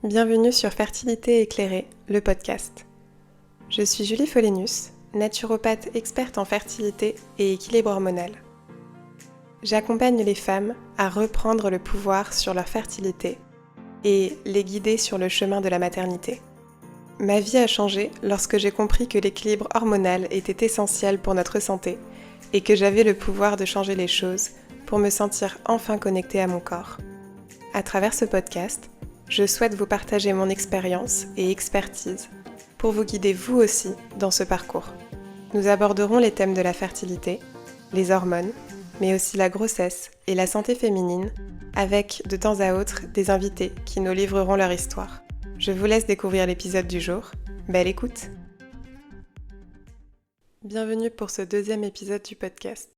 Bienvenue sur Fertilité éclairée, le podcast. Je suis Julie Folenius, naturopathe experte en fertilité et équilibre hormonal. J'accompagne les femmes à reprendre le pouvoir sur leur fertilité et les guider sur le chemin de la maternité. Ma vie a changé lorsque j'ai compris que l'équilibre hormonal était essentiel pour notre santé et que j'avais le pouvoir de changer les choses pour me sentir enfin connectée à mon corps. À travers ce podcast, je souhaite vous partager mon expérience et expertise pour vous guider vous aussi dans ce parcours. Nous aborderons les thèmes de la fertilité, les hormones, mais aussi la grossesse et la santé féminine, avec de temps à autre des invités qui nous livreront leur histoire. Je vous laisse découvrir l'épisode du jour. Belle écoute! Bienvenue pour ce deuxième épisode du podcast.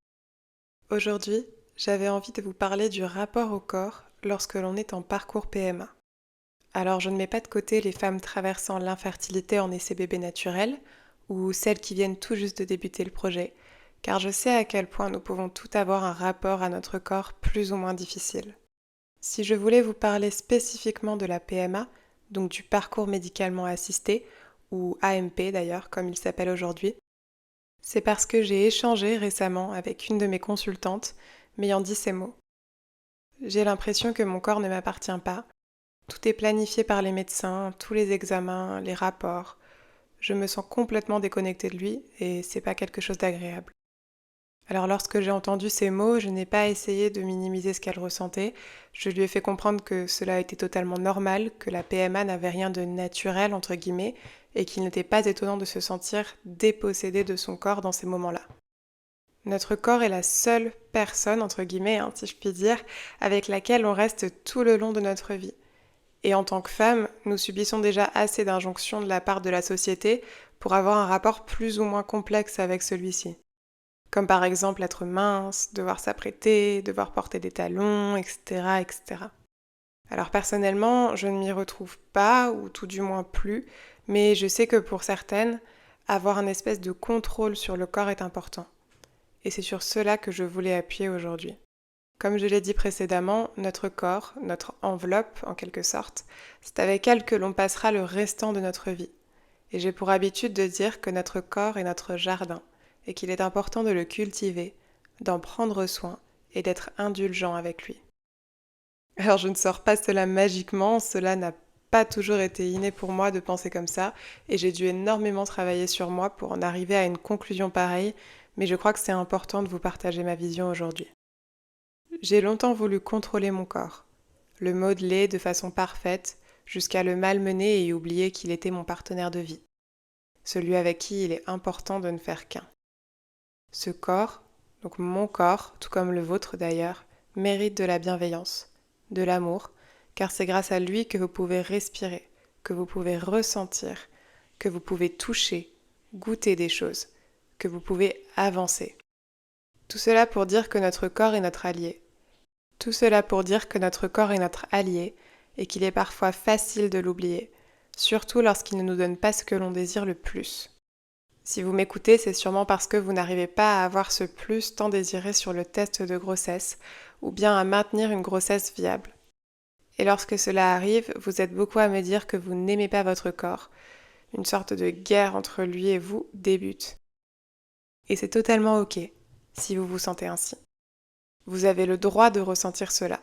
Aujourd'hui, j'avais envie de vous parler du rapport au corps lorsque l'on est en parcours PMA. Alors je ne mets pas de côté les femmes traversant l'infertilité en essai bébé naturel ou celles qui viennent tout juste de débuter le projet, car je sais à quel point nous pouvons toutes avoir un rapport à notre corps plus ou moins difficile. Si je voulais vous parler spécifiquement de la PMA, donc du parcours médicalement assisté, ou AMP d'ailleurs comme il s'appelle aujourd'hui, c'est parce que j'ai échangé récemment avec une de mes consultantes m'ayant dit ces mots. J'ai l'impression que mon corps ne m'appartient pas. Tout est planifié par les médecins, tous les examens, les rapports. Je me sens complètement déconnectée de lui et c'est pas quelque chose d'agréable. Alors lorsque j'ai entendu ces mots, je n'ai pas essayé de minimiser ce qu'elle ressentait. Je lui ai fait comprendre que cela était totalement normal, que la PMA n'avait rien de naturel entre guillemets et qu'il n'était pas étonnant de se sentir dépossédé de son corps dans ces moments-là. Notre corps est la seule personne, entre guillemets, si je puis dire, avec laquelle on reste tout le long de notre vie. Et en tant que femme, nous subissons déjà assez d'injonctions de la part de la société pour avoir un rapport plus ou moins complexe avec celui-ci. Comme par exemple être mince, devoir s'apprêter, devoir porter des talons, etc., etc. Alors personnellement, je ne m'y retrouve pas, ou tout du moins plus, mais je sais que pour certaines, avoir un espèce de contrôle sur le corps est important. Et c'est sur cela que je voulais appuyer aujourd'hui. Comme je l'ai dit précédemment, notre corps, notre enveloppe en quelque sorte, c'est avec elle que l'on passera le restant de notre vie. Et j'ai pour habitude de dire que notre corps est notre jardin et qu'il est important de le cultiver, d'en prendre soin et d'être indulgent avec lui. Alors je ne sors pas cela magiquement, cela n'a pas toujours été inné pour moi de penser comme ça et j'ai dû énormément travailler sur moi pour en arriver à une conclusion pareille, mais je crois que c'est important de vous partager ma vision aujourd'hui. J'ai longtemps voulu contrôler mon corps, le modeler de façon parfaite, jusqu'à le malmener et oublier qu'il était mon partenaire de vie, celui avec qui il est important de ne faire qu'un. Ce corps, donc mon corps, tout comme le vôtre d'ailleurs, mérite de la bienveillance, de l'amour, car c'est grâce à lui que vous pouvez respirer, que vous pouvez ressentir, que vous pouvez toucher, goûter des choses, que vous pouvez avancer. Tout cela pour dire que notre corps est notre allié. Tout cela pour dire que notre corps est notre allié et qu'il est parfois facile de l'oublier, surtout lorsqu'il ne nous donne pas ce que l'on désire le plus. Si vous m'écoutez, c'est sûrement parce que vous n'arrivez pas à avoir ce plus tant désiré sur le test de grossesse ou bien à maintenir une grossesse viable. Et lorsque cela arrive, vous êtes beaucoup à me dire que vous n'aimez pas votre corps. Une sorte de guerre entre lui et vous débute. Et c'est totalement ok si vous vous sentez ainsi. Vous avez le droit de ressentir cela.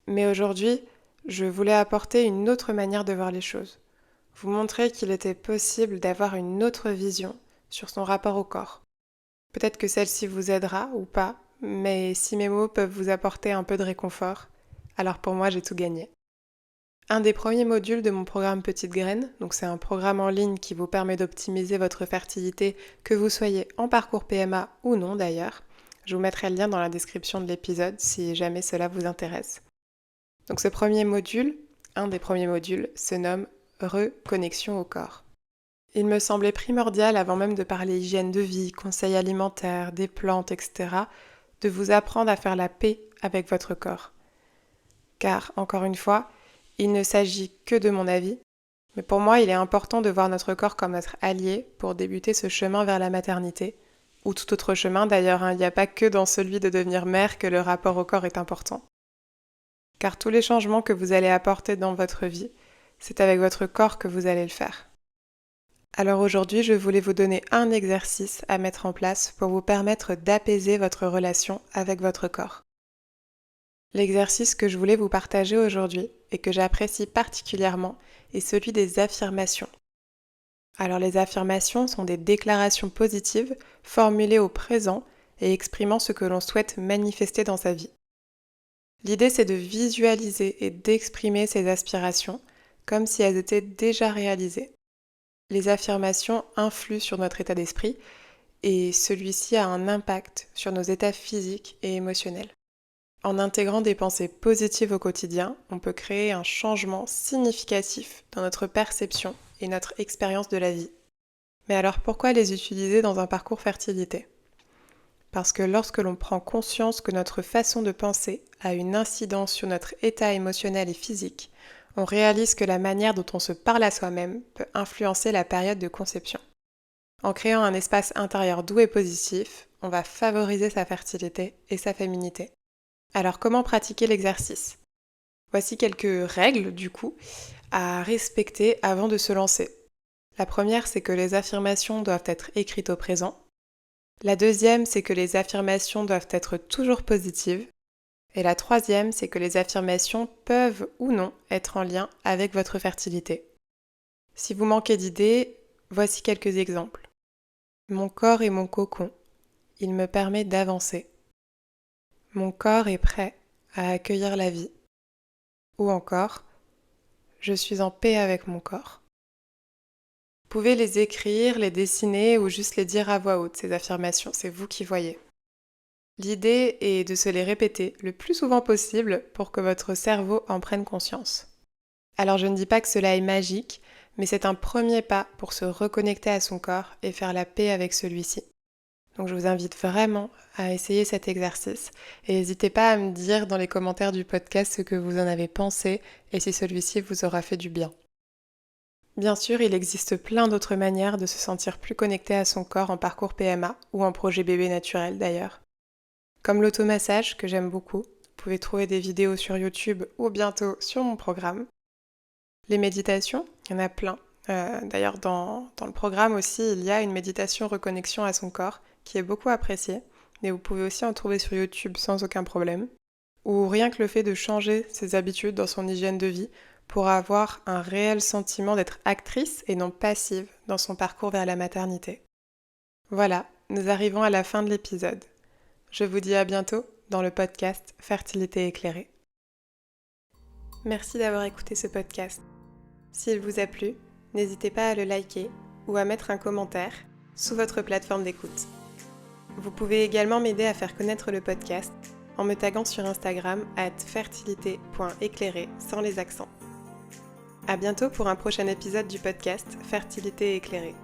Mais aujourd'hui, je voulais apporter une autre manière de voir les choses. Vous montrer qu'il était possible d'avoir une autre vision sur son rapport au corps. Peut-être que celle-ci vous aidera ou pas, mais si mes mots peuvent vous apporter un peu de réconfort, alors pour moi j'ai tout gagné. Un des premiers modules de mon programme Petite Graine, donc c'est un programme en ligne qui vous permet d'optimiser votre fertilité, que vous soyez en parcours PMA ou non d'ailleurs. Je vous mettrai le lien dans la description de l'épisode si jamais cela vous intéresse. Donc ce premier module, un des premiers modules, se nomme Reconnexion au corps. Il me semblait primordial, avant même de parler hygiène de vie, conseils alimentaires, des plantes, etc., de vous apprendre à faire la paix avec votre corps. Car, encore une fois, il ne s'agit que de mon avis, mais pour moi il est important de voir notre corps comme notre allié pour débuter ce chemin vers la maternité, ou tout autre chemin d'ailleurs, il n'y a pas que dans celui de devenir mère que le rapport au corps est important. Car tous les changements que vous allez apporter dans votre vie, C'est avec votre corps que vous allez le faire. Alors aujourd'hui, je voulais vous donner un exercice à mettre en place pour vous permettre d'apaiser votre relation avec votre corps. L'exercice que je voulais vous partager aujourd'hui et que j'apprécie particulièrement est celui des affirmations. Alors les affirmations sont des déclarations positives formulées au présent et exprimant ce que l'on souhaite manifester dans sa vie. L'idée c'est de visualiser et d'exprimer ces aspirations comme si elles étaient déjà réalisées. Les affirmations influent sur notre état d'esprit et celui-ci a un impact sur nos états physiques et émotionnels. En intégrant des pensées positives au quotidien, on peut créer un changement significatif dans notre perception et notre expérience de la vie. Mais alors pourquoi les utiliser dans un parcours fertilité ? Parce que lorsque l'on prend conscience que notre façon de penser a une incidence sur notre état émotionnel et physique, on réalise que la manière dont on se parle à soi-même peut influencer la période de conception. En créant un espace intérieur doux et positif, on va favoriser sa fertilité et sa féminité. Alors comment pratiquer l'exercice ? Voici quelques règles du coup à respecter avant de se lancer. La première, c'est que les affirmations doivent être écrites au présent. La deuxième, c'est que les affirmations doivent être toujours positives. Et la troisième, c'est que les affirmations peuvent ou non être en lien avec votre fertilité. Si vous manquez d'idées, voici quelques exemples. Mon corps est mon cocon. Il me permet d'avancer. Mon corps est prêt à accueillir la vie. Ou encore, je suis en paix avec mon corps. Vous pouvez les écrire, les dessiner ou juste les dire à voix haute, ces affirmations, c'est vous qui voyez. L'idée est de se les répéter le plus souvent possible pour que votre cerveau en prenne conscience. Alors je ne dis pas que cela est magique, mais c'est un premier pas pour se reconnecter à son corps et faire la paix avec celui-ci. Donc je vous invite vraiment à essayer cet exercice et n'hésitez pas à me dire dans les commentaires du podcast ce que vous en avez pensé et si celui-ci vous aura fait du bien. Bien sûr, il existe plein d'autres manières de se sentir plus connecté à son corps en parcours PMA ou en projet bébé naturel d'ailleurs. Comme l'automassage que j'aime beaucoup, vous pouvez trouver des vidéos sur YouTube ou bientôt sur mon programme. Les méditations, il y en a plein. D'ailleurs, dans le programme aussi, il y a une méditation reconnexion à son corps qui est beaucoup appréciée, mais vous pouvez aussi en trouver sur YouTube sans aucun problème. Ou rien que le fait de changer ses habitudes dans son hygiène de vie pour avoir un réel sentiment d'être actrice et non passive dans son parcours vers la maternité. Voilà, nous arrivons à la fin de l'épisode. Je vous dis à bientôt dans le podcast Fertilité éclairée. Merci d'avoir écouté ce podcast. S'il vous a plu, n'hésitez pas à le liker ou à mettre un commentaire sous votre plateforme d'écoute. Vous pouvez également m'aider à faire connaître le podcast en me taguant sur Instagram @fertilité.éclairée sans les accents. À bientôt pour un prochain épisode du podcast Fertilité éclairée.